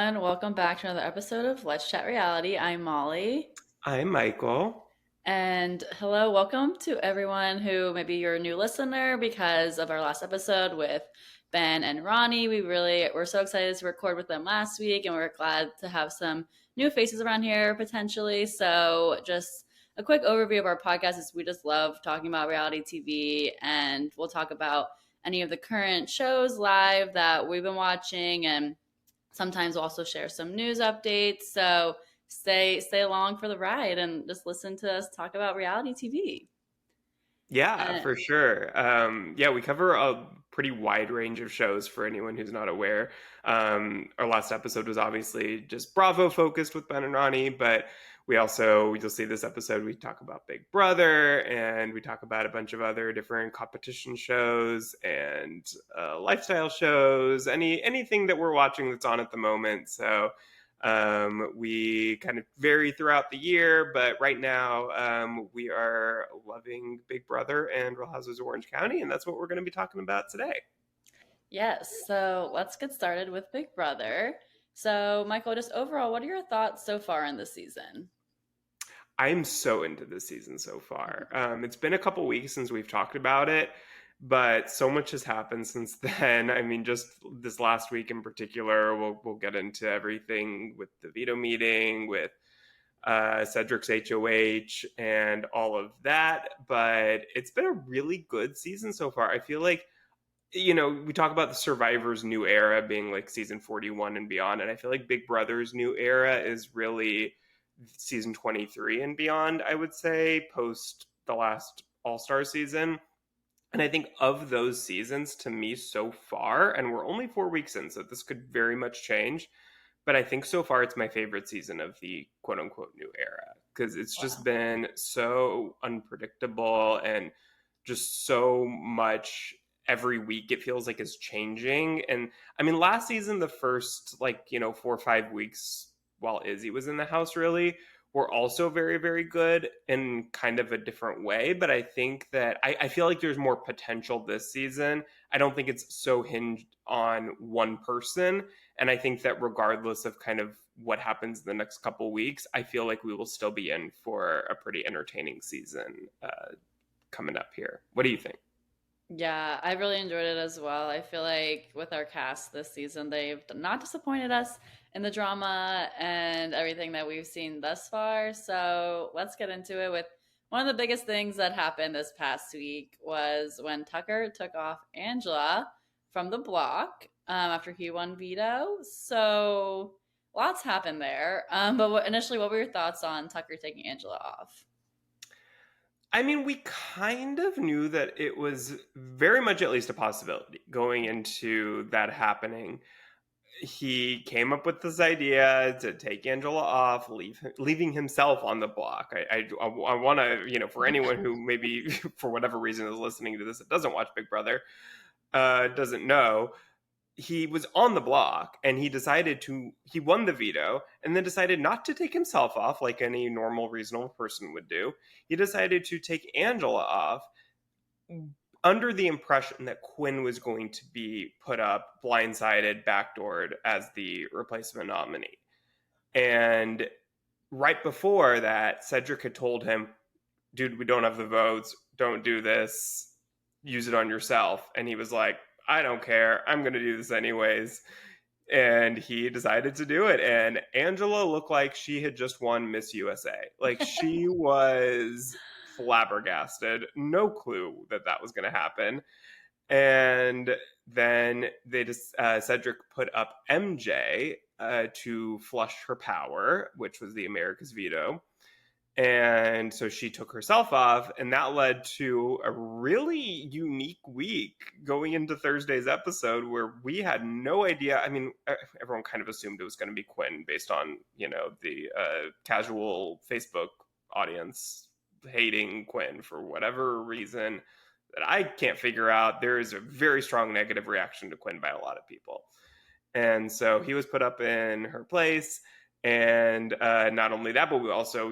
everyone. Welcome back to another episode of Let's Chat Reality. I'm Molly. I'm Michael. And hello, welcome to everyone who maybe you're a new listener because of our last episode with Ben and Ronnie. We're so excited to record with them last week, and we're glad to have some new faces around here potentially. So, just a quick overview of our podcast is we just love talking about reality TV, and we'll talk about any of the current shows live that we've been watching, and sometimes we'll also share some news updates. So stay along for the ride and just listen to us talk about reality TV. Yeah, Uh, for sure. Yeah, we cover a pretty wide range of shows for anyone who's not aware. Our last episode was obviously just Bravo focused with Ben and Ronnie, but you'll see this episode, we talk about Big Brother and we talk about a bunch of other different competition shows and lifestyle shows, anything that we're watching that's on at the moment. So we kind of vary throughout the year, but right now we are loving Big Brother and Real Housewives of Orange County, and that's what we're going to be talking about today. yes, so let's get started with Big Brother. So, Michael, just overall, what are your thoughts so far in this season? I'm so into this season so far. It's been a couple weeks since we've talked about it, but so much has happened since then. I mean, just this last week in particular, we'll get into everything with the veto meeting, with Cedric's HOH and all of that. But it's been a really good season so far. I feel like, we talk about the Survivor's new era being like season 41 and beyond. And I feel like Big Brother's new era is really season 23 and beyond, I would say, post the last All Star season. And I think of those seasons to me so far, and we're only 4 weeks in, so this could very much change. But I think so far it's my favorite season of the quote unquote new era because it's just Wow. been so unpredictable and just so much every week it feels like is changing. And I mean, last season, the first 4 or 5 weeks while Izzy was in the house really were also very, very good in kind of a different way. But I think that I feel like there's more potential this season. I don't think it's so hinged on one person. And I think that regardless of kind of what happens the next couple weeks, I feel like we will still be in for a pretty entertaining season coming up here. What do you think? Yeah, I really enjoyed it as well. I feel like with our cast this season, they've not disappointed us in the drama and everything that we've seen thus far. So let's get into it with one of the biggest things that happened this past week was when Tucker took off Angela from the block after he won veto. So lots happened there. Initially, what were your thoughts on Tucker taking Angela off? I mean, we kind of knew that it was very much at least a possibility going into that happening. He came up with this idea to take Angela off, leaving himself on the block. I want to, for anyone who maybe for whatever reason is listening to this that doesn't watch Big Brother, doesn't know, he was on the block and he won the veto and then decided not to take himself off like any normal reasonable person would do. He decided to take Angela off under the impression that Quinn was going to be put up blindsided, backdoored as the replacement nominee. And right before that, Cedric had told him, dude, we don't have the votes, don't do this, use it on yourself. And he was like, I don't care, I'm going to do this anyways. And he decided to do it. And Angela looked like she had just won Miss USA. Like she was flabbergasted, no clue that that was going to happen. And then Cedric put up MJ to flush her power, which was the America's veto. And so she took herself off, and that led to a really unique week going into Thursday's episode where we had no idea. I mean, everyone kind of assumed it was going to be Quinn based on, the casual Facebook audience hating Quinn for whatever reason that I can't figure out. There is a very strong negative reaction to Quinn by a lot of people. And so he was put up in her place. And not only that, but we also,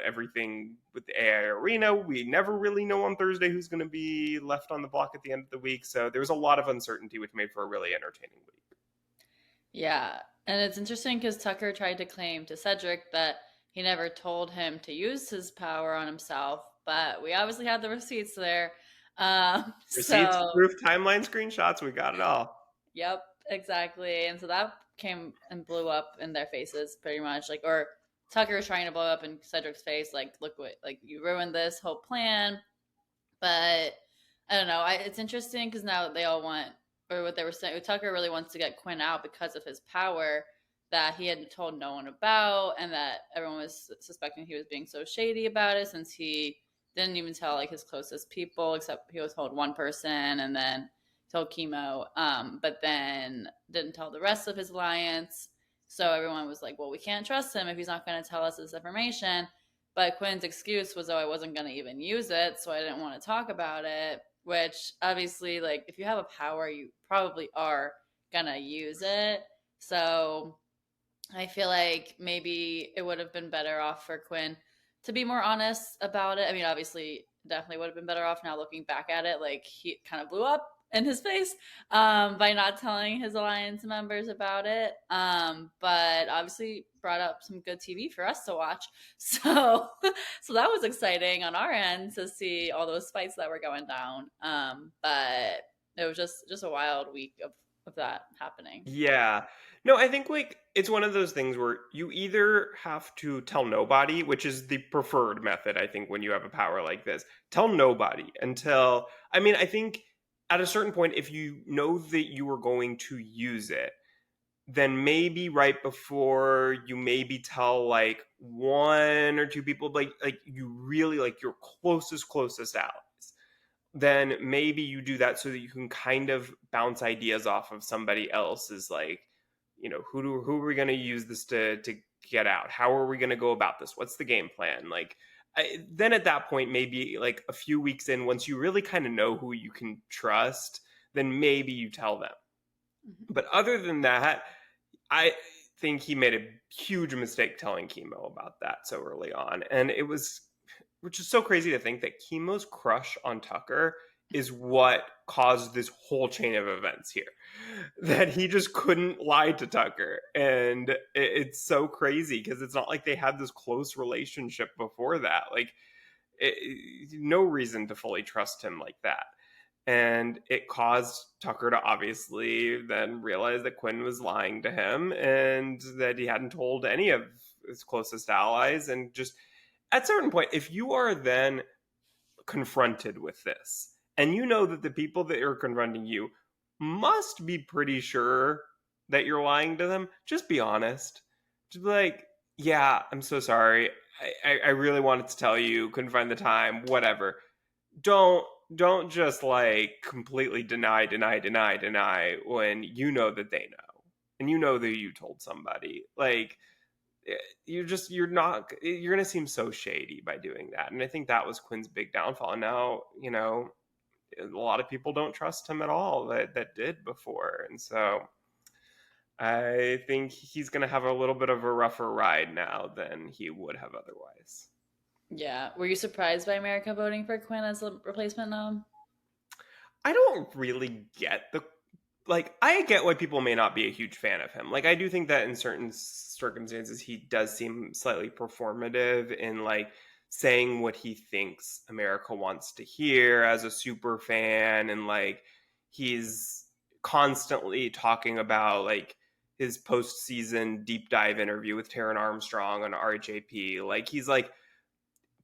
everything with the AI arena, we never really know on Thursday who's going to be left on the block at the end of the week. So there was a lot of uncertainty, which made for a really entertaining week. Yeah. And it's interesting because Tucker tried to claim to Cedric that he never told him to use his power on himself, but we obviously have the receipts there. Receipts, So, proof, timeline, screenshots, we got it all. yep, exactly. And so that came and blew up in their faces pretty much. Like, or Tucker was trying to blow up in Cedric's face, like, look what, like, you ruined this whole plan. But I don't know. It's interesting because now they all want, or what they were saying, Tucker really wants to get Quinn out because of his power that he had told no one about, and that everyone was suspecting he was being so shady about it since he didn't even tell like his closest people, except he was told one person, and then told Chemo, but then didn't tell the rest of his alliance. So everyone was like, "Well, we can't trust him if he's not going to tell us this information." But Quinn's excuse was, oh, I wasn't going to even use it, so I didn't want to talk about it. Which obviously, like, if you have a power, you probably are going to use it. So I feel like maybe it would have been better off for Quinn to be more honest about it. I mean, obviously, definitely would have been better off now looking back at it. Like, he kind of blew up in his face by not telling his alliance members about it. But obviously brought up some good TV for us to watch. So, so that was exciting on our end to see all those fights that were going down. But it was just a wild week of that happening. Yeah. No, I think like it's one of those things where you either have to tell nobody, which is the preferred method, I think, when you have a power like this. Tell nobody until, I mean, I think at a certain point, if you know that you are going to use it, then maybe right before you maybe tell like one or two people, like you really like your closest allies, then maybe you do that so that you can kind of bounce ideas off of somebody else's, like, who are we going to use this to get out, how are we going to go about this, what's the game plan, like, then at that point, maybe like a few weeks in, once you really kind of know who you can trust, then maybe you tell them. Mm-hmm. But other than that, I think he made a huge mistake telling Chemo about that so early on. And it was, which is so crazy to think that Chemo's crush on Tucker is what caused this whole chain of events here. That he just couldn't lie to Tucker. And it's so crazy because it's not like they had this close relationship before that. Like, no reason to fully trust him like that. And it caused Tucker to obviously then realize that Quinn was lying to him and that he hadn't told any of his closest allies. And just at a certain point, if you are then confronted with this and you know that the people that are confronting you must be pretty sure that you're lying to them, just be honest. Just be like, yeah, I'm so sorry. I really wanted to tell you, couldn't find the time, whatever. Don't just like completely deny when you know that they know and you know that you told somebody. Like, you're gonna seem so shady by doing that. And I think that was Quinn's big downfall. And now, a lot of people don't trust him at all that did before. And so I think he's gonna have a little bit of a rougher ride now than he would have otherwise. Yeah. Were you surprised by America voting for Quinn as a replacement nom? I don't really get the, like, I get why people may not be a huge fan of him. Like, I do think that in certain circumstances he does seem slightly performative in like saying what he thinks America wants to hear as a super fan, and like he's constantly talking about like his postseason deep dive interview with Taron Armstrong on RHAP. Like, he's like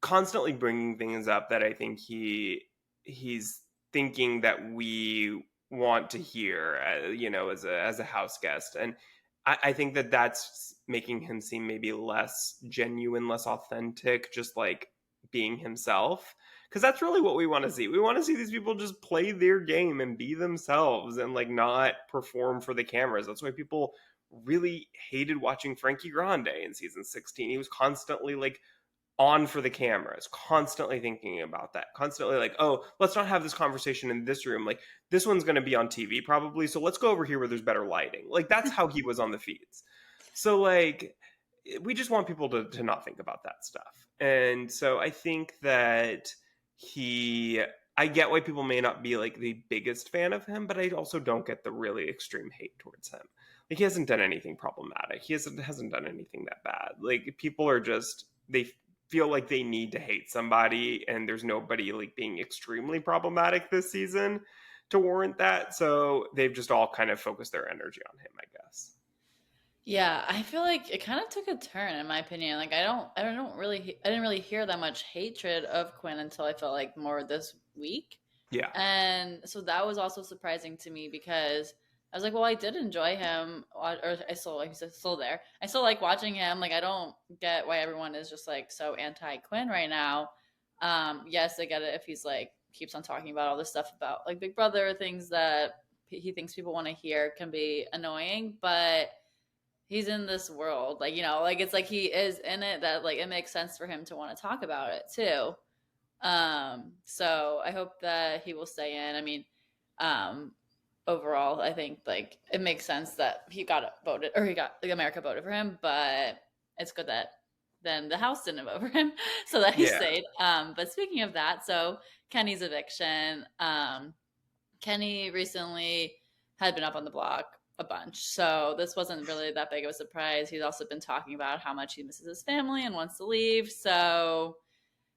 constantly bringing things up that I think he's thinking that we want to hear, as a house guest, and I think that that's making him seem maybe less genuine, less authentic, just like being himself. Because that's really what we want to see. We want to see these people just play their game and be themselves and like not perform for the cameras. That's why people really hated watching Frankie Grande in season 16. He was constantly like on for the cameras, constantly thinking about that, constantly like, oh, let's not have this conversation in this room. Like, this one's going to be on TV probably. So let's go over here where there's better lighting. Like, that's how he was on the feeds. So, like, we just want people to not think about that stuff. And so I think that he I get why people may not be like the biggest fan of him, but I also don't get the really extreme hate towards him. Like he hasn't done anything problematic. He hasn't done anything that bad. Like people are just they feel like they need to hate somebody, and there's nobody like being extremely problematic this season to warrant that. So they've just all kind of focused their energy on him, I guess. Yeah, I feel like it kind of took a turn in my opinion. Like I didn't really hear that much hatred of Quinn until I felt like more this week. Yeah. And so that was also surprising to me because I was like, well, I did enjoy him, or I still like he's still there. I still like watching him. Like I don't get why everyone is just like so anti Quinn right now. Yes, I get it if he's like keeps on talking about all this stuff about like Big Brother, things that he thinks people want to hear can be annoying, but he's in this world, like like it's like he is in it, that like it makes sense for him to want to talk about it too. So I hope that he will stay in. I mean, um overall I think like it makes sense that he got voted, or he got like America voted for him, but it's good that then the house didn't vote for him so that he Yeah. stayed. But speaking of that, so Kenny's eviction, Kenny recently had been up on the block a bunch. So this wasn't really that big of a surprise. He's also been talking about how much he misses his family and wants to leave. So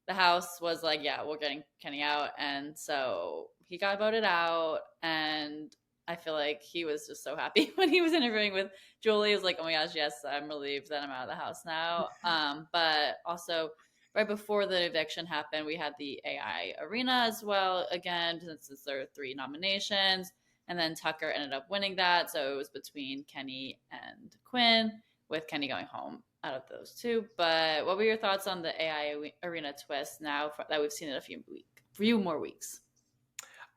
the house was like, yeah, we're getting Kenny out. And so he got voted out. And I feel like he was just so happy when he was interviewing with Julie. He was like, oh my gosh, yes, I'm relieved that I'm out of the house now. But also, right before the eviction happened, we had the AI arena as well, again, since there were three nominations. And then Tucker ended up winning that. So it was between Kenny and Quinn, with Kenny going home out of those two. But what were your thoughts on the AI arena twist now that we've seen it a few more weeks?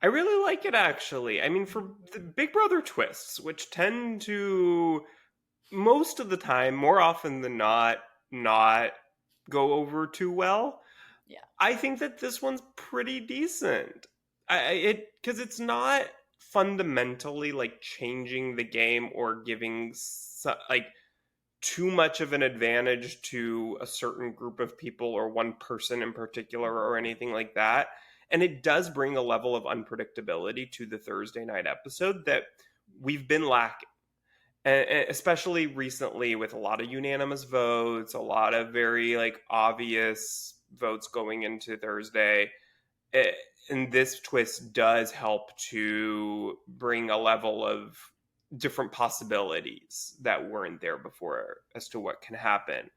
I really like it actually. I mean, for the Big Brother twists, which tend to most of the time, more often than not go over too well. Yeah. I think that this one's pretty decent. It because it's not fundamentally like changing the game or giving like too much of an advantage to a certain group of people or one person in particular or anything like that. And it does bring a level of unpredictability to the Thursday night episode that we've been lacking, and especially recently with a lot of unanimous votes, a lot of very like obvious votes going into Thursday. It, and this twist does help to bring a level of different possibilities that weren't there before as to what can happen.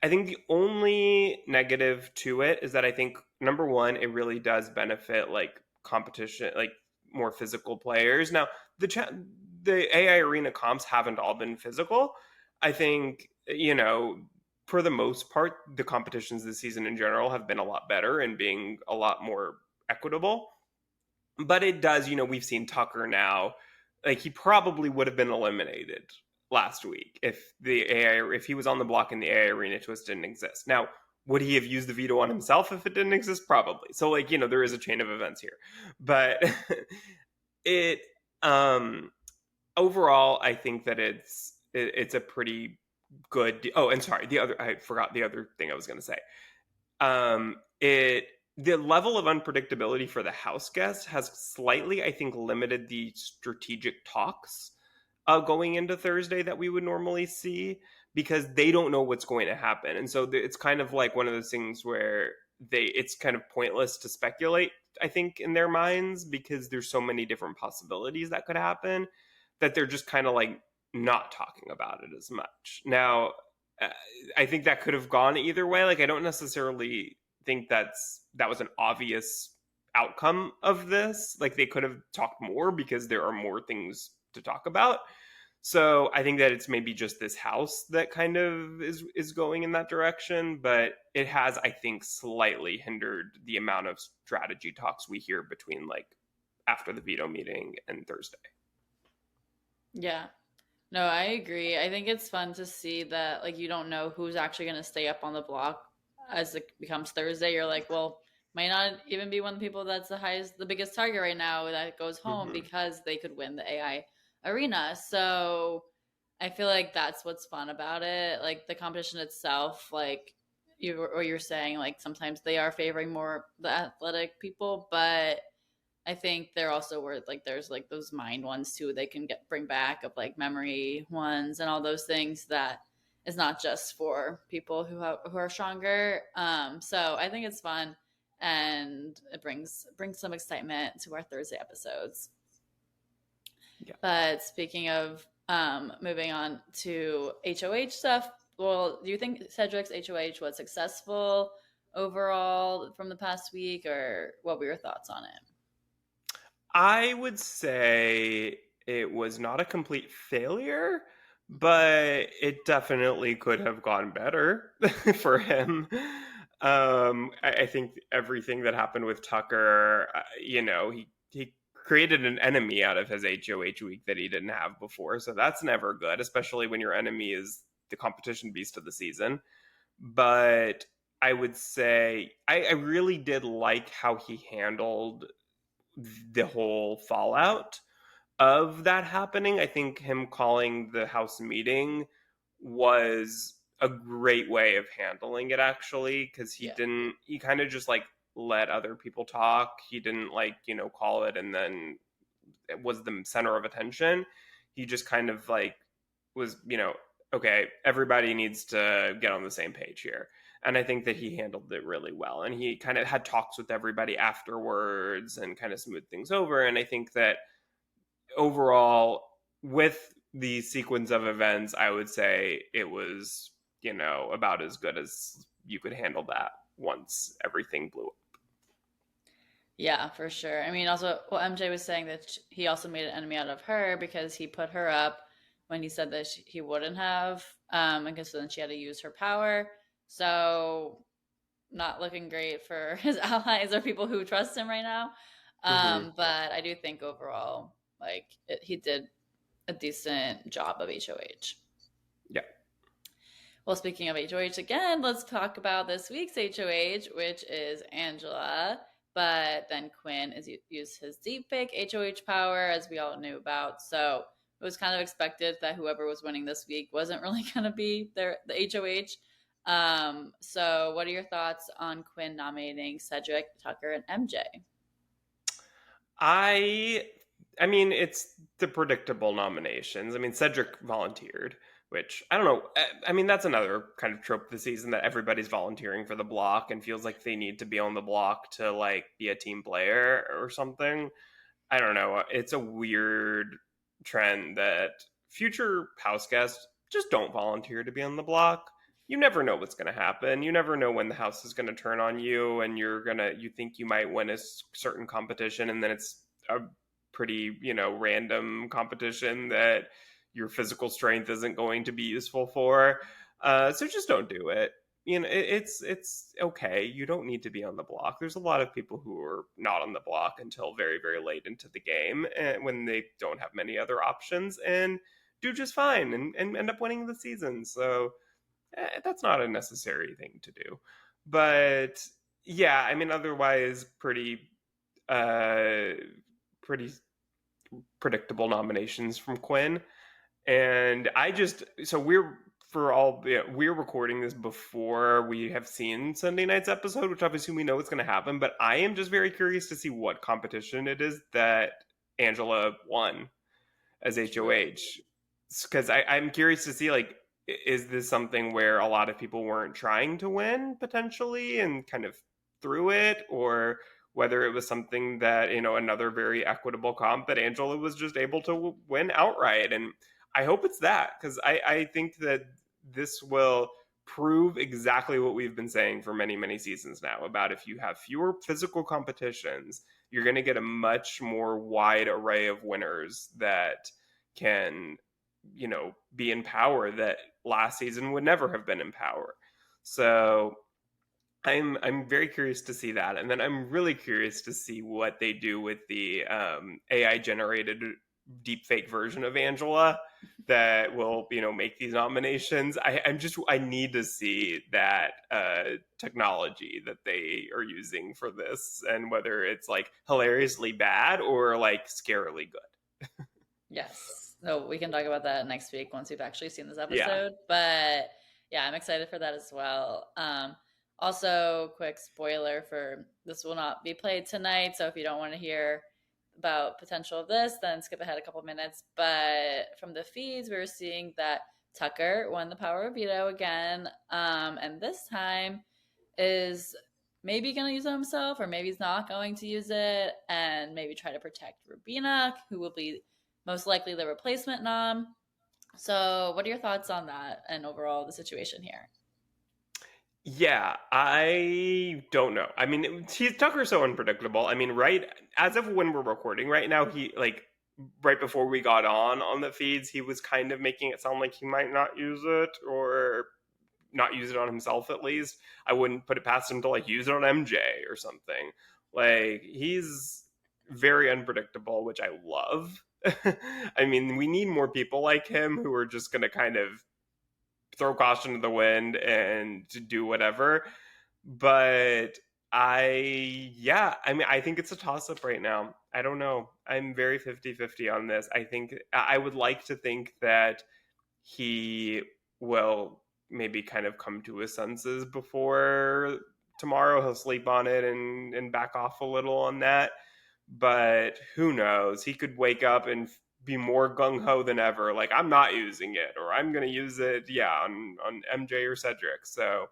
I think the only negative to it is that I think number one, it really does benefit like competition, like more physical players. Now, the AI arena comps haven't all been physical. I think for the most part, the competitions this season in general have been a lot better and being a lot more equitable. But it does, we've seen Tucker now, like he probably would have been eliminated last week if he was on the block and the AI arena twist didn't exist. Now, would he have used the veto on himself if it didn't exist? Probably. So like, there is a chain of events here. But it overall, I think that it's a pretty good. Oh, and sorry, I forgot the other thing I was going to say. It The level of unpredictability for the house guests has slightly, I think, limited the strategic talks going into Thursday that we would normally see, because they don't know what's going to happen, and so it's kind of like one of those things where it's kind of pointless to speculate, I think, in their minds, because there's so many different possibilities that could happen that they're just kind of like not talking about it as much. Now, uh, I think that could have gone either way. Like, I don't necessarily think that was an obvious outcome of this. Like, they could have talked more because there are more things to talk about. So I think that it's maybe just this house that kind of is going in that direction, but it has, I think, slightly hindered the amount of strategy talks we hear between like after the veto meeting and Thursday. Yeah. No, I agree. I think it's fun to see that like you don't know who's actually going to stay up on the block as it becomes Thursday. You're like, well, might not even be one of the people that's the biggest target right now that goes home, Mm-hmm. because they could win the AI arena. So I feel like that's what's fun about it. Like the competition itself, like you're saying like sometimes they are favoring more the athletic people, but I think they're also worth like there's like those mind ones too they can bring back of like memory ones and all those things that is not just for people who are stronger. So I think it's fun and it brings some excitement to our Thursday episodes. Yeah. But speaking of moving on to HOH stuff, well, do you think Cedric's HOH was successful overall from the past week, or what were your thoughts on it? I would say it was not a complete failure, but it definitely could have gone better for him. I think everything that happened with Tucker, he created an enemy out of his HOH week that he didn't have before, so that's never good, especially when your enemy is the competition beast of the season. But I would say I really did like how he handled the whole fallout of that happening. I think him calling the house meeting was a great way of handling it, actually, because Yeah. he kind of just like let other people talk. He didn't like, call it and then it was the center of attention. He just kind of like was, okay, everybody needs to get on the same page here. And I think that he handled it really well. And he kind of had talks with everybody afterwards and kind of smoothed things over. And I think that overall, with the sequence of events, I would say it was, about as good as you could handle that once everything blew up. Yeah, for sure. I mean, also, well, MJ was saying that he also made an enemy out of her because he put her up when he said that he wouldn't have, and because then she had to use her power. So, not looking great for his allies or people who trust him right now. Mm-hmm. But I do think overall, like, he did a decent job of HOH. Yeah. Well, speaking of HOH again, let's talk about this week's HOH, which is Angela. But then Quinn is used his deepfake HOH power, as we all knew about. So it was kind of expected that whoever was winning this week wasn't really going to be the HOH. So what are your thoughts on Quinn nominating Cedric, Tucker, and MJ? I I mean, it's the predictable nominations. I mean, Cedric volunteered, which I don't know. I mean, that's another kind of trope this season that everybody's volunteering for the block and feels like they need to be on the block to like be a team player or something. I don't know. It's a weird trend that future house guests just don't volunteer to be on the block. You never know what's going to happen. You never know when the house is going to turn on you and you think you might win a certain competition and then it's a pretty, random competition that your physical strength isn't going to be useful for. So just don't do it. It's okay. You don't need to be on the block. There's a lot of people who are not on the block until very very late into the game, and when they don't have many other options, and do just fine and end up winning the season. So that's not a necessary thing to do. But yeah, I mean, otherwise uh, pretty predictable nominations from Quinn. And I just so we're recording this before we have seen Sunday night's episode, which obviously we know what's going to happen. But I am just very curious to see what competition it is that Angela won as True. HOH, because I'm curious to see like is this something where a lot of people weren't trying to win potentially and kind of threw it, or whether it was something that another very equitable comp that Angela was just able to win outright. And I hope it's that, because I think that this will prove exactly what we've been saying for many many seasons now about if you have fewer physical competitions, you're going to get a much more wide array of winners that can be in power that last season would never have been in power. So I'm very curious to see that, and then I'm really curious to see what they do with the AI generated deepfake version of Angela that will make these nominations. I need to see that technology that they are using for this, and whether it's like hilariously bad or like scarily good. Yes. No, we can talk about that next week once we've actually seen this Yeah. episode. But yeah, I'm excited for that as well. Also, quick spoiler for this will not be played tonight. So if you don't want to hear about potential of this, then skip ahead a couple minutes. But from the feeds, we were seeing that Tucker won the power of veto again, and this time is maybe going to use it himself, or maybe he's not going to use it, and maybe try to protect Rubina, who will be most likely the replacement nom. So, what are your thoughts on that and overall the situation here? Yeah, I don't know. I mean, Tucker's so unpredictable. I mean, right as of when we're recording right now, he like right before we got on the feeds, he was kind of making it sound like he might not use it or not use it on himself at least. I wouldn't put it past him to like use it on MJ or something. Like he's very unpredictable, which I love. I mean, we need more people like him who are just going to kind of throw caution to the wind and to do whatever. But I mean, I think it's a toss up right now. I don't know. I'm very 50-50 on this. I think I would like to think that he will maybe kind of come to his senses before tomorrow. He'll sleep on it and back off a little on that. But who knows? He could wake up and be more gung ho than ever. Like I'm not using it, or I'm going to use it, yeah, on MJ or Cedric. So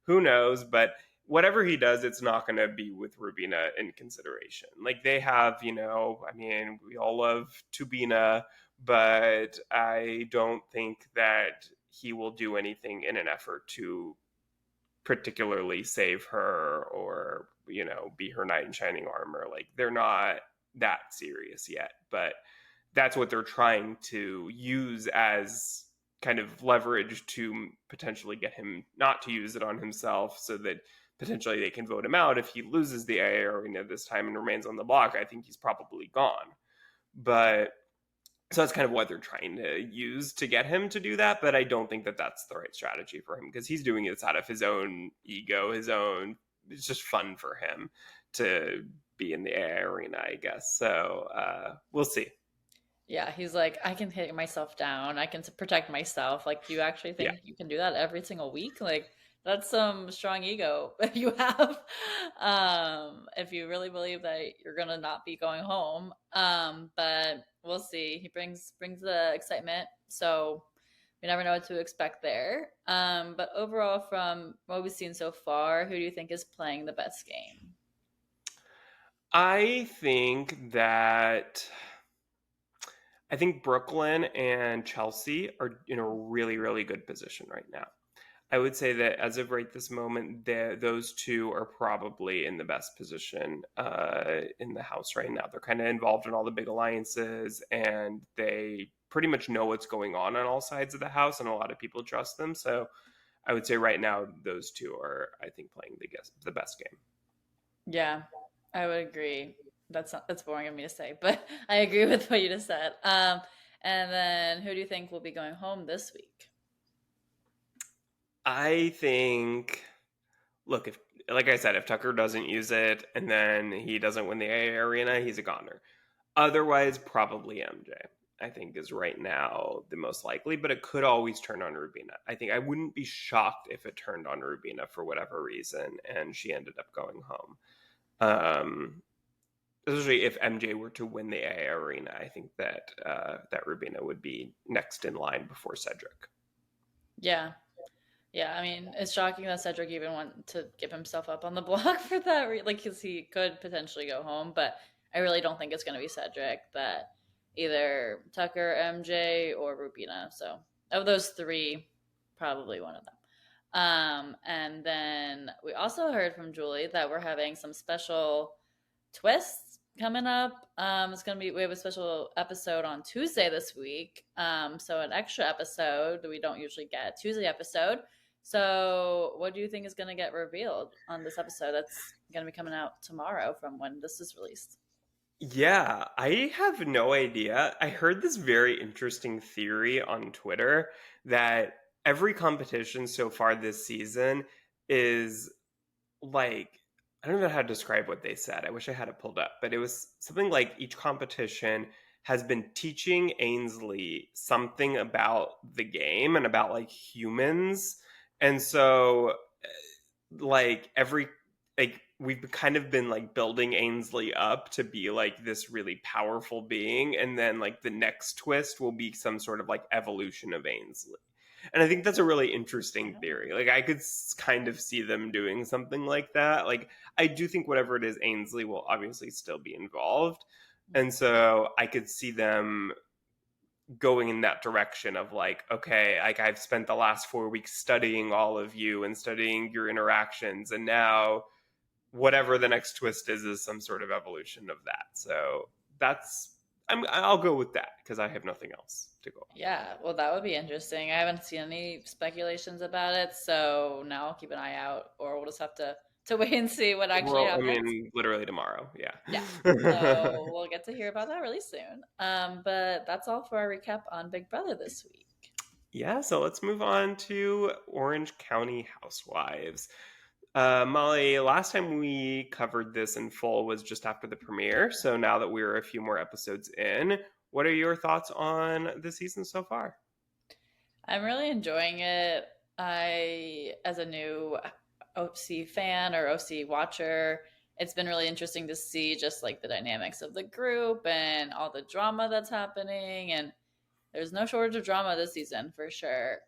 who knows? But whatever he does, it's not going to be with Rubina in consideration. Like they have, I mean, we all love Tubina, but I don't think that he will do anything in an effort to particularly save her or, be her knight in shining armor. Like they're not that serious yet, but that's what they're trying to use as kind of leverage to potentially get him not to use it on himself so that potentially they can vote him out. If he loses the AA arena this time and remains on the block, I think he's probably gone. But so that's kind of what they're trying to use to get him to do that. But I don't think that that's the right strategy for him because he's doing this out of his own ego, it's just fun for him to be in the AA arena, I guess. So we'll see. Yeah, he's like, I can hit myself down. I can protect myself. Like, do you actually Yeah. think you can do that every single week? Like, that's some strong ego that you have. If you really believe that you're gonna not be going home. But we'll see. He brings the excitement. So we never know what to expect there. But overall, from what we've seen so far, who do you think is playing the best game? I think that I think Brooklyn and Chelsea are in a really, really good position right now. I would say that as of right this moment, those two are probably in the best position in the house right now. They're kind of involved in all the big alliances, and they pretty much know what's going on all sides of the house, and a lot of people trust them. So I would say right now, those two are, I think, playing the best game. Yeah, I would agree. That's boring of me to say, but I agree with what you just said. And then who do you think will be going home this week? I think, look, if like I said, if Tucker doesn't use it and then he doesn't win the AA arena, he's a goner. Otherwise, probably MJ. I think is right now the most likely, but it could always turn on Rubina. I think I wouldn't be shocked if it turned on Rubina for whatever reason and she ended up going home. Especially if MJ were to win the AA arena, I think that Rubina would be next in line before Cedric. Yeah, yeah. I mean, it's shocking that Cedric even went to give himself up on the block for that. Like, because he could potentially go home, but I really don't think it's going to be Cedric. That either Tucker, MJ, or Rubina. So of those three, probably one of them. And then we also heard from Julie that we're having some special twists coming up. It's gonna be we have a special episode on Tuesday this week. So an extra episode that we don't usually get Tuesday episode. So what do you think is gonna get revealed on this episode that's gonna be coming out tomorrow from when this is released? Yeah, I have no idea. I heard this very interesting theory on Twitter that every competition so far this season is like, I don't know how to describe what they said. I wish I had it pulled up, but it was something like each competition has been teaching Ainsley something about the game and about like humans. And so like every like we've kind of been like building Ainsley up to be like this really powerful being, and then like the next twist will be some sort of like evolution of Ainsley. And I think that's a really interesting theory. Like I could kind of see them doing something like that. Like I do think whatever it is, Ainsley will obviously still be involved. And so I could see them going in that direction of like, okay, like I've spent the last 4 weeks studying all of you and studying your interactions, and now whatever the next twist is some sort of evolution of that. So that's I'll go with that because I have nothing else to go on. Yeah, well, that would be interesting. I haven't seen any speculations about it, so now I'll keep an eye out, or we'll just have to wait and see what actually Well, I happens. mean, literally tomorrow. Yeah, Yeah. so we'll get to hear about that really soon. But that's all for our recap on Big Brother this week. Yeah, so let's move on to Orange County Housewives. Molly, last time we covered this in full was just after the premiere. So now that we're a few more episodes in, what are your thoughts on the season so far? I'm really enjoying it. As a new OC fan or OC watcher, it's been really interesting to see just like the dynamics of the group and all the drama that's happening. And there's no shortage of drama this season for sure,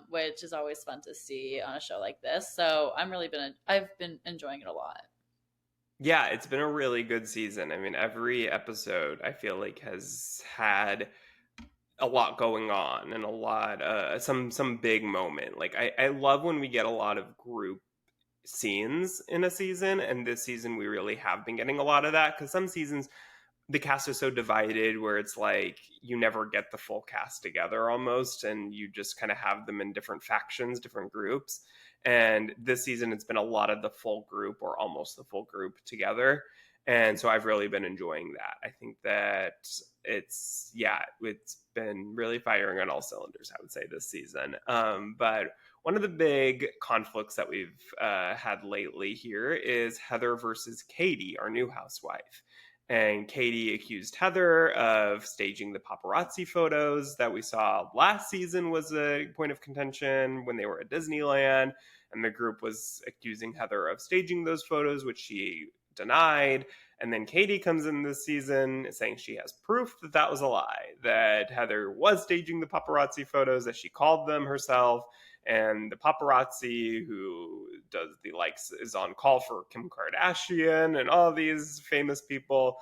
which is always fun to see on a show like this. So I've been enjoying it a lot. Yeah, it's been a really good season. I mean, every episode I feel like has had a lot going on and a lot some big moment. Like I love when we get a lot of group scenes in a season, and this season we really have been getting a lot of that because some seasons the cast is so divided where it's like you never get the full cast together almost, and you just kind of have them in different factions, different groups. And this season it's been a lot of the full group or almost the full group together, and so I've really been enjoying that. I think that it's been really firing on all cylinders, I would say, this season. But one of the big conflicts that we've had lately here is Heather versus Katie, our new housewife. And Katie accused Heather of staging the paparazzi photos that we saw last season was a point of contention when they were at Disneyland. And the group was accusing Heather of staging those photos, which she denied. And then Katie comes in this season saying she has proof that that was a lie, that Heather was staging the paparazzi photos, that she called them herself. And the paparazzi who does the likes is on call for Kim Kardashian and all these famous people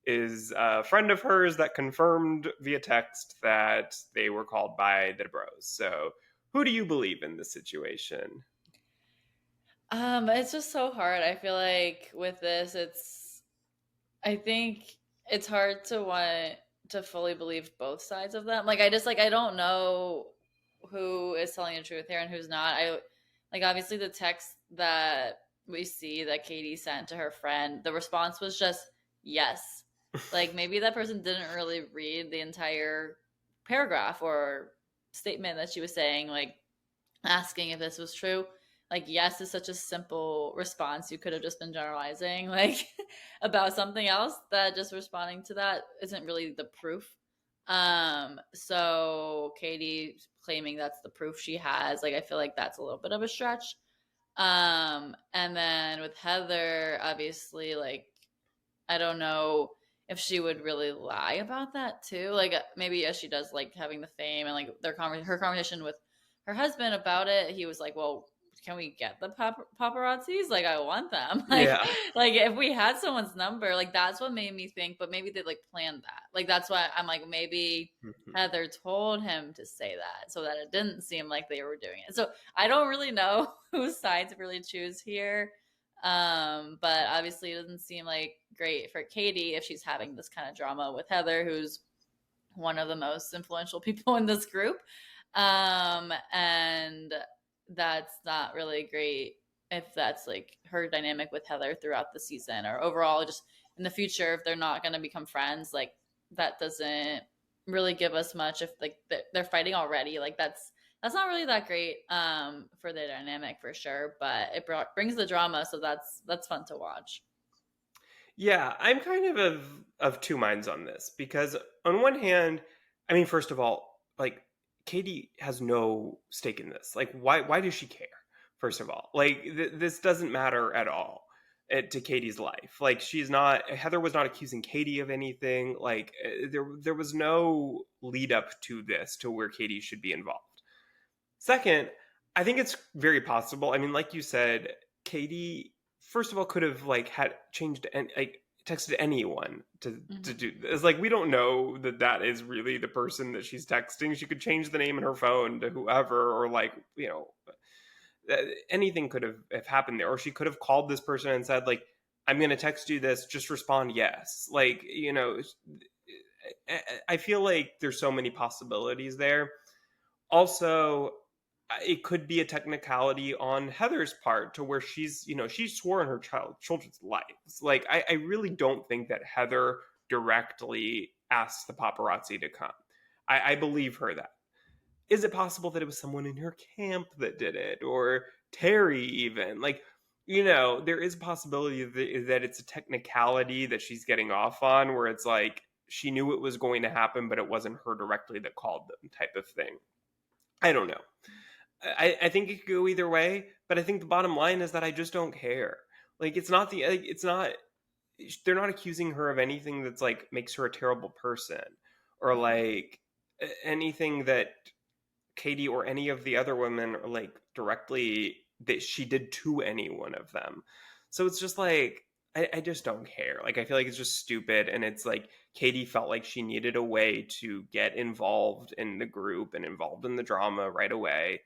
is a friend of hers that confirmed via text that they were called by the bros. So who do you believe in this situation? It's just so hard. I feel like with this, I think it's hard to want to fully believe both sides of them. Like I don't know who is telling the truth here and who's not. I like obviously the text that we see that Katie sent to her friend, the response was just yes. Like maybe that person didn't really read the entire paragraph or statement that she was saying, like asking if this was true. Like yes is such a simple response. You could have just been generalizing like about something else, that just responding to that isn't really the proof. So Katie claiming that's the proof she has, like I feel like that's a little bit of a stretch. And then with Heather, obviously, like I don't know if she would really lie about that too. Like maybe yes, she does like having the fame and like her conversation with her husband about it. He was like, "Well, can we get the paparazzis? Like, I want them. Like, Yeah. like if we had someone's number, like that's what made me think. But maybe they like planned that. Like that's why I'm like maybe Heather told him to say that so that it didn't seem like they were doing it. So I don't really know whose side to really choose here. But obviously it doesn't seem like great for Katie if she's having this kind of drama with Heather, who's one of the most influential people in this group. And that's not really great if that's like her dynamic with Heather throughout the season or overall just in the future if they're not going to become friends. Like that doesn't really give us much if like they're fighting already. Like that's not really that great for the dynamic for sure, but it brings the drama, so that's fun to watch. Yeah, I'm kind of two minds on this because on one hand, I mean, first of all, like Katie has no stake in this. Like, why does she care? first of all. Like, this doesn't matter at all to Katie's life. Like, Heather was not accusing Katie of anything. Like, there was no lead up to this to where Katie should be involved. Second, I think it's very possible. I mean, like you said, Katie, first of all, could have like had changed and like texted anyone to Mm-hmm. do this. Like, we don't know that that is really the person that she's texting. She could change the name in her phone to whoever, or like, anything could have happened there. Or she could have called this person and said, like, I'm going to text you this, just respond yes. Like, I feel like there's so many possibilities there. Also, it could be a technicality on Heather's part to where she swore in her children's lives. Like, I really don't think that Heather directly asked the paparazzi to come. I believe her that. Is it possible that it was someone in her camp that did it, or Terry even? Like, there is a possibility that it's a technicality that she's getting off on, where it's like she knew it was going to happen, but it wasn't her directly that called them, type of thing. I don't know. I think it could go either way, but I think the bottom line is that I just don't care. Like, they're not accusing her of anything that's like makes her a terrible person, or like anything that Katie or any of the other women are like directly that she did to any one of them. So it's just like, I just don't care. Like, I feel like it's just stupid. And it's like Katie felt like she needed a way to get involved in the group and involved in the drama right away.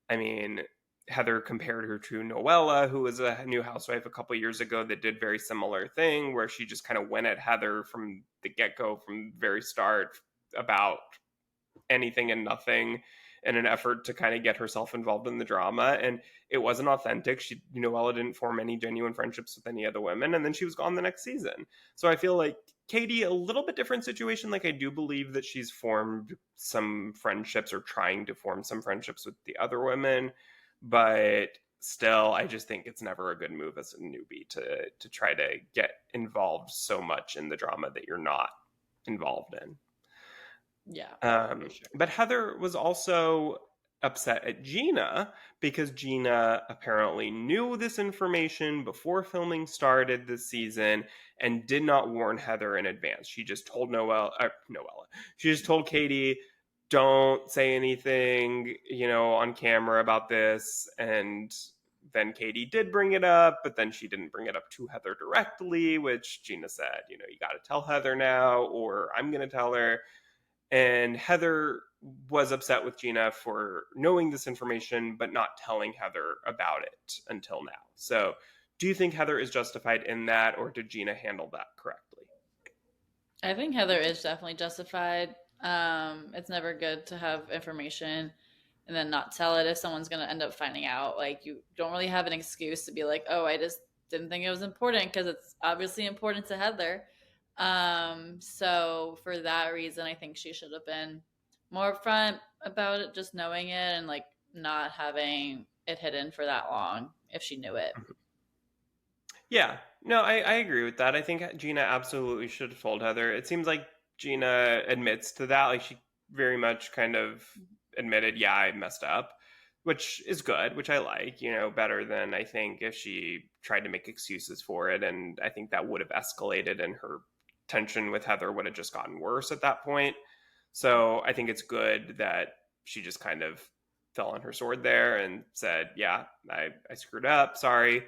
I mean, Heather compared her to Noella, who was a new housewife a couple years ago that did very similar thing, where she just kind of went at Heather from the get-go, from the very start, about anything and nothing, in an effort to kind of get herself involved in the drama. And it wasn't authentic. Noella didn't form any genuine friendships with any other women, and then she was gone the next season. So I feel like Katie, a little bit different situation. Like, I do believe that she's formed some friendships, or trying to form some friendships with the other women, but still, I just think it's never a good move as a newbie to try to get involved so much in the drama that you're not involved in. Yeah, for sure. But Heather was also upset at Gina because Gina apparently knew this information before filming started this season and did not warn Heather in advance. She just told Noella. She just told Katie, don't say anything, on camera about this. And then Katie did bring it up, but then she didn't bring it up to Heather directly, which Gina said, you got to tell Heather now, or I'm going to tell her. And Heather was upset with Gina for knowing this information, but not telling Heather about it until now. So, do you think Heather is justified in that, or did Gina handle that correctly? I think Heather is definitely justified. It's never good to have information and then not tell it if someone's going to end up finding out. Like, you don't really have an excuse to be like, oh, I just didn't think it was important, because it's obviously important to Heather. So for that reason, I think she should have been more upfront about it, just knowing it, and like not having it hidden for that long if she knew it. Yeah, no, I agree with that. I think Gina absolutely should have told Heather. It seems like Gina admits to that. Like, she very much kind of admitted, yeah, I messed up, which is good, which I like, better than I think if she tried to make excuses for it. And I think that would have escalated, and her tension with Heather would have just gotten worse at that point. So I think it's good that she just kind of fell on her sword there and said, yeah, I screwed up. Sorry.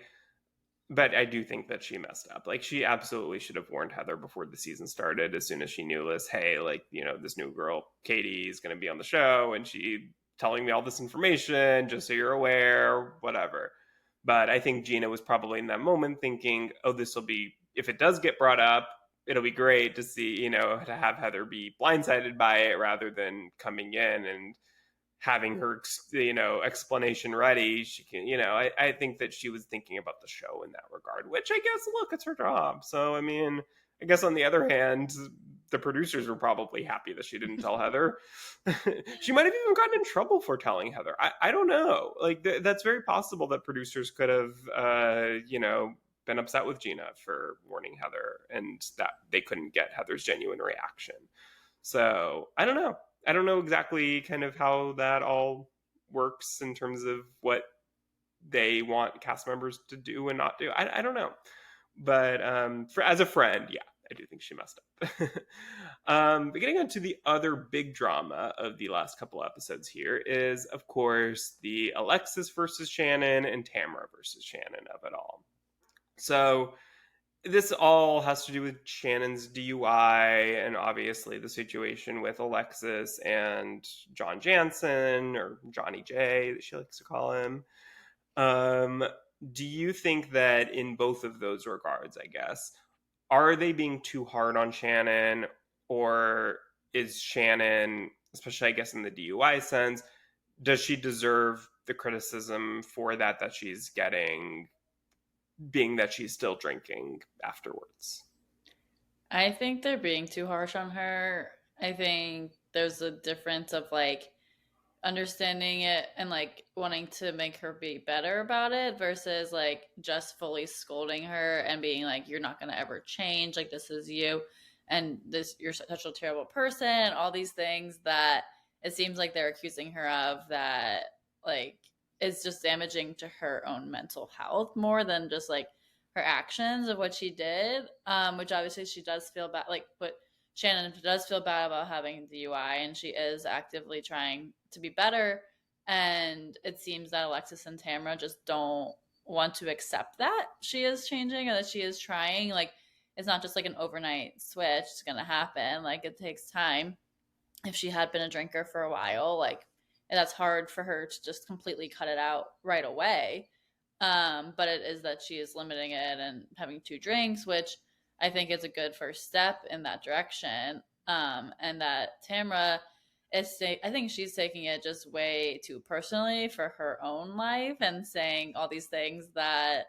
But I do think that she messed up. Like, she absolutely should have warned Heather before the season started, as soon as she knew this. Hey, like, this new girl, Katie, is going to be on the show, and she telling me all this information, just so you're aware, whatever. But I think Gina was probably in that moment thinking, oh, this will be, if it does get brought up, it'll be great to see, to have Heather be blindsided by it, rather than coming in and having her explanation ready. She can, I think that she was thinking about the show in that regard, which, I guess, look, it's her job. So I mean, I guess on the other hand, the producers were probably happy that she didn't tell Heather. She might have even gotten in trouble for telling Heather. I don't know. Like, that's very possible that producers could have been upset with Gina for warning Heather, and that they couldn't get Heather's genuine reaction. So I don't know. I don't know exactly kind of how that all works in terms of what they want cast members to do and not do. I don't know. But as a friend, yeah, I do think she messed up. But getting on to the other big drama of the last couple episodes here is, of course, the Alexis versus Shannon and Tamara versus Shannon of it all. So this all has to do with Shannon's DUI and obviously the situation with Alexis and John Jansen, or Johnny J, that she likes to call him. Um, do you think that in both of those regards, I guess, are they being too hard on Shannon, or is Shannon, especially I guess in the DUI sense, does she deserve the criticism for that she's getting, being that she's still drinking afterwards? I think they're being too harsh on her. I think there's a difference of like understanding it and like wanting to make her be better about it versus like just fully scolding her and being like, you're not going to ever change, like this is you, and this, you're such a terrible person, all these things that it seems like they're accusing her of, that like is just damaging to her own mental health more than just like her actions of what she did, which obviously she does feel bad, like, but Shannon does feel bad about having DUI and she is actively trying to be better. And it seems that Alexis and Tamara just don't want to accept that she is changing or that she is trying. Like, it's not just like an overnight switch. It's going to happen. Like, it takes time. If she had been a drinker for a while, like, that's hard for her to just completely cut it out right away. But it is that she is limiting it and having two drinks, which I think is a good first step in that direction. And that Tamra I think she's taking it just way too personally for her own life and saying all these things that,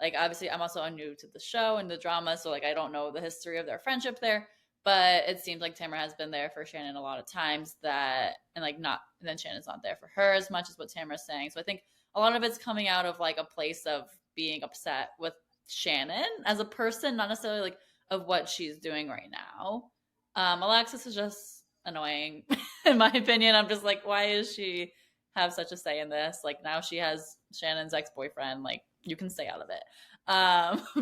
like, obviously I'm also new to the show and the drama, so like I don't know the history of their friendship there. But it seems like Tamara has been there for Shannon a lot of times, that, and like not, and then Shannon's not there for her as much as what Tamara's saying. So I think a lot of it's coming out of like a place of being upset with Shannon as a person, not necessarily like of what she's doing right now. Alexis is just annoying, in my opinion. I'm just like, why is she have such a say in this? Like, now she has Shannon's ex boyfriend. Like, you can stay out of it.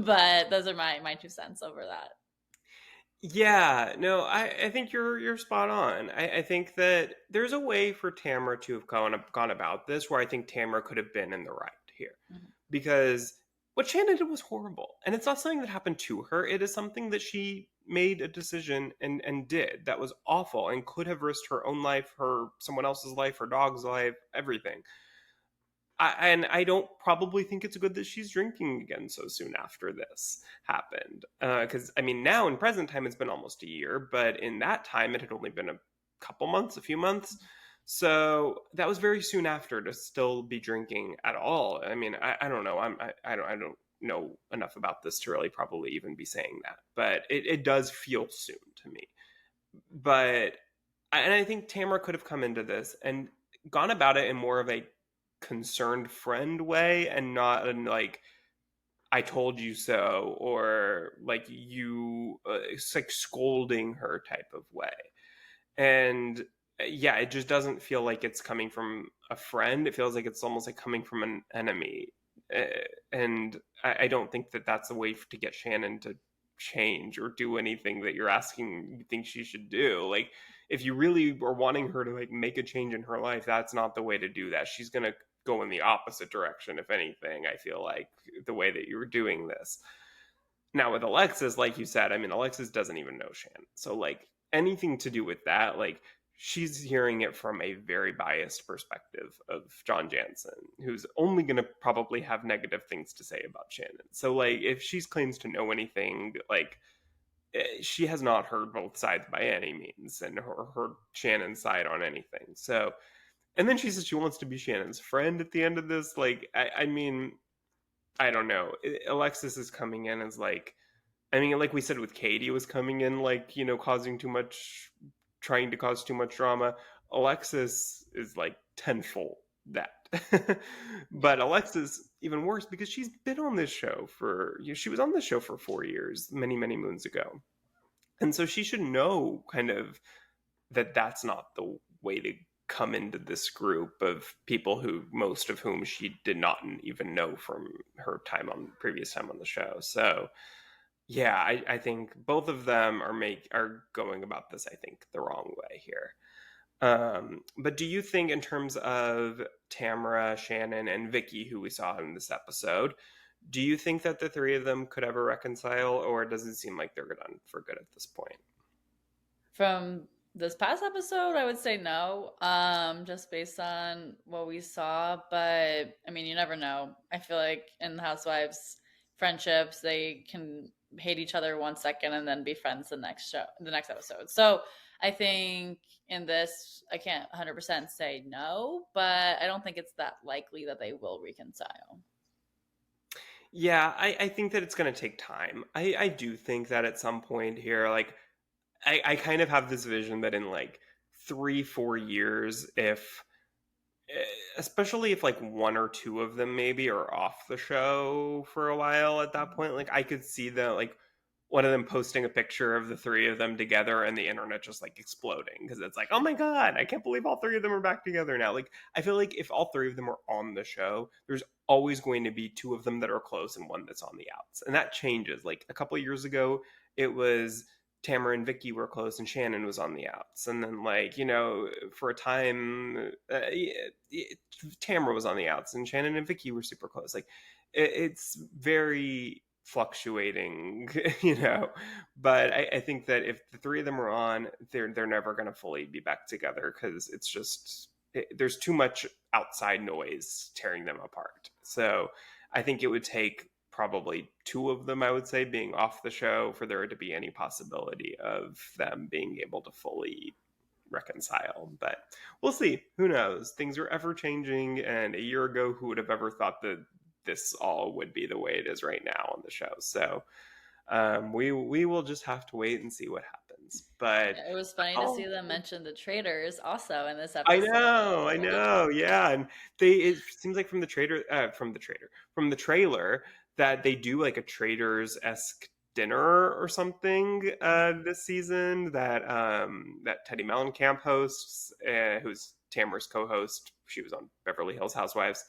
But those are my 2 cents over that. Yeah, no, I think you're spot on. I think that there's a way for Tamara to have gone about this where I think Tamara could have been in the right here. Mhm. Because what Shannon did was horrible. And it's not something that happened to her. It is something that she made a decision and did that was awful and could have risked her own life, her someone else's life, her dog's life, everything. And I don't probably think it's good that she's drinking again so soon after this happened. Because, I mean, now in present time, it's been almost a year, but in that time, it had only been a couple months, a few months. So that was very soon after to still be drinking at all. I mean, I don't know. I don't know enough about this to really probably even be saying that, but it does feel soon to me. But, and I think Tamara could have come into this and gone about it in more of a concerned friend way and not in like I told you so, or like you it's like scolding her type of way. And yeah, it just doesn't feel like it's coming from a friend. It feels like it's almost like coming from an enemy. uh, and I don't think that that's a way to get Shannon to change or do anything that you're asking you think she should do. Like, if you really are wanting her to like make a change in her life, that's not the way to do that. She's gonna go in the opposite direction, if anything. I feel like the way that you were doing this now with Alexis, like you said, I mean, Alexis doesn't even know Shannon, so like anything to do with that, like she's hearing it from a very biased perspective of John Jansen, who's only going to probably have negative things to say about Shannon. So like if she claims to know anything, like she has not heard both sides by any means and heard Shannon's side on anything. So, and then she says she wants to be Shannon's friend at the end of this. Like, I mean, I don't know. Alexis is coming in as like, I mean, like we said with Katie was coming in like, you know, causing too much, trying to cause too much drama. Alexis is like tenfold that. Yeah. But Alexis even worse because she's been on this show for, you know, she was on this show for 4 years, many, many moons ago. And so she should know kind of that that's not the way to come into this group of people who most of whom she did not even know from her previous time on the show. So yeah, I think both of them are going about this, I think, the wrong way here. But do you think, in terms of Tamara, Shannon, and Vicky, who we saw in this episode, do you think that the three of them could ever reconcile, or does it seem like they're done for good at this point? From this past episode, I would say no, just based on what we saw. But I mean, you never know. I feel like in the Housewives friendships, they can hate each other 1 second and then be friends the next episode. So I think in this, I can't 100% say no, but I don't think it's that likely that they will reconcile. Yeah, I think that it's going to take time. I do think that at some point here, like, I kind of have this vision that in like 3-4 years, if especially if like one or two of them maybe are off the show for a while at that point, like I could see that, like, one of them posting a picture of the three of them together and the internet just like exploding because it's like, oh my god, I can't believe all three of them are back together now. Like, I feel like if all three of them are on the show, there's always going to be two of them that are close and one that's on the outs, and that changes. Like a couple of years ago, it was Tamara and Vicky were close and Shannon was on the outs, and then, like, for a time, Tamara was on the outs and Shannon and Vicky were super close. Like, it's very fluctuating, but I think that if the three of them are on, they're never going to fully be back together because it's just there's too much outside noise tearing them apart. So I think it would take probably two of them, I would say, being off the show for there to be any possibility of them being able to fully reconcile. But we'll see. Who knows? Things are ever changing, and a year ago, who would have ever thought that this all would be the way it is right now on the show? So we will just have to wait and see what happens. But Yeah, it was funny to see them mention the traders also in this I episode. know, yeah, and it seems like from the trailer that they do like a traders esque dinner or something this season that Teddy Mellencamp hosts, who's Tamara's co-host. She was on Beverly Hills Housewives.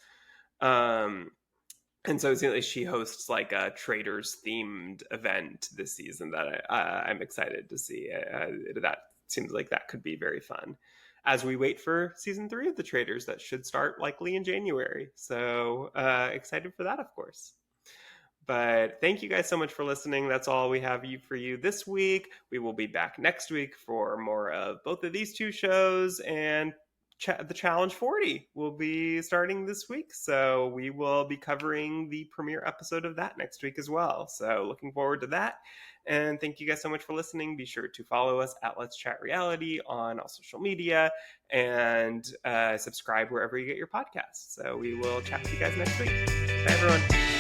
And so she hosts like a traders themed event this season that I'm excited to see. That seems like that could be very fun as we wait for season 3 of the Traders that should start likely in January. So excited for that, of course. But thank you guys so much for listening. That's all we have for you this week. We will be back next week for more of both of these two shows, and the Challenge 40 will be starting this week. So we will be covering the premiere episode of that next week as well. So looking forward to that. And thank you guys so much for listening. Be sure to follow us at Let's Chat Reality on all social media, and subscribe wherever you get your podcasts. So we will chat with you guys next week. Bye, everyone.